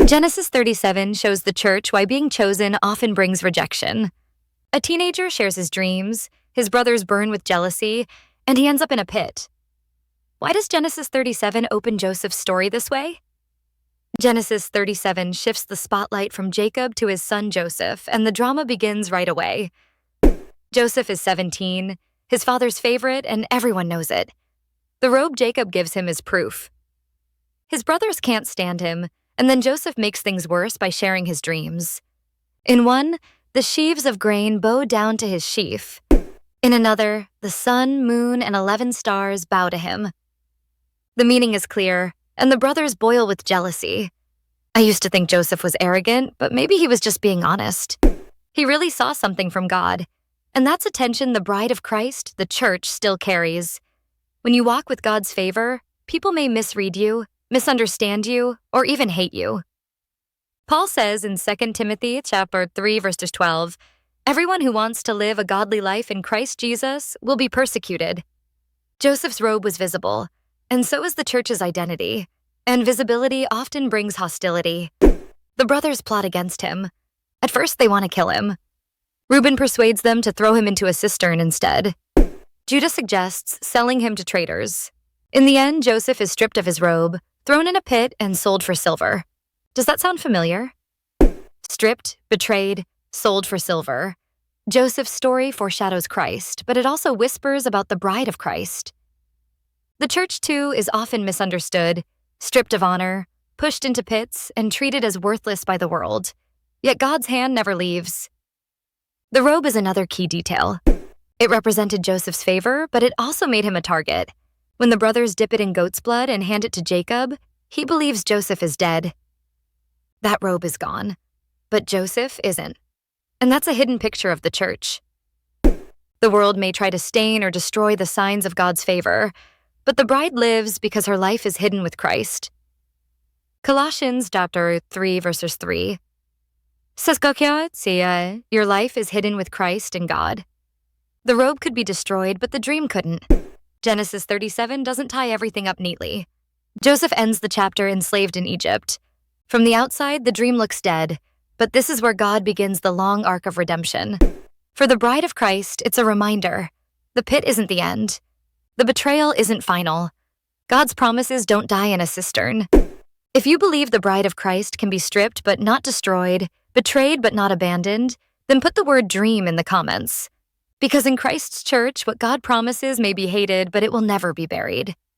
Genesis 37 shows the church why being chosen often brings rejection. A teenager shares his dreams, his brothers burn with jealousy, and he ends up in a pit. Why does Genesis 37 open Joseph's story this way? Genesis 37 shifts the spotlight from Jacob to his son Joseph, and the drama begins right away. Joseph is 17, his father's favorite, and everyone knows it. The robe Jacob gives him is proof. His brothers can't stand him, and then Joseph makes things worse by sharing his dreams. In one, the sheaves of grain bow down to his sheaf. In another, the sun, moon, and 11 stars bow to him. The meaning is clear, and the brothers boil with jealousy. I used to think Joseph was arrogant, but maybe he was just being honest. He really saw something from God, and that's a tension the bride of Christ, the church, still carries. When you walk with God's favor, people may misread you, misunderstand you, or even hate you. Paul says in 2 Timothy chapter 3, verses 12, "Everyone who wants to live a godly life in Christ Jesus will be persecuted." Joseph's robe was visible, and so is the church's identity, and visibility often brings hostility. The brothers plot against him. At first, they want to kill him. Reuben persuades them to throw him into a cistern instead. Judah suggests selling him to traders. In the end, Joseph is stripped of his robe, thrown in a pit, and sold for silver. Does that sound familiar? Stripped, betrayed, sold for silver. Joseph's story foreshadows Christ, but it also whispers about the bride of Christ. The church, too, is often misunderstood, stripped of honor, pushed into pits, and treated as worthless by the world. Yet God's hand never leaves. The robe is another key detail. It represented Joseph's favor, but it also made him a target. When the brothers dip it in goat's blood and hand it to Jacob, he believes Joseph is dead. That robe is gone, but Joseph isn't. And that's a hidden picture of the church. The world may try to stain or destroy the signs of God's favor, but the bride lives because her life is hidden with Christ. Colossians chapter 3, verses 3. Your life is hidden with Christ in God. The robe could be destroyed, but the dream couldn't. Genesis 37 doesn't tie everything up neatly. Joseph ends the chapter enslaved in Egypt. From the outside, the dream looks dead, but this is where God begins the long arc of redemption. For the bride of Christ, it's a reminder. The pit isn't the end. The betrayal isn't final. God's promises don't die in a cistern. If you believe the bride of Christ can be stripped but not destroyed, betrayed but not abandoned, then put the word dream in the comments. Because in Christ's church, what God promises may be hated, but it will never be buried.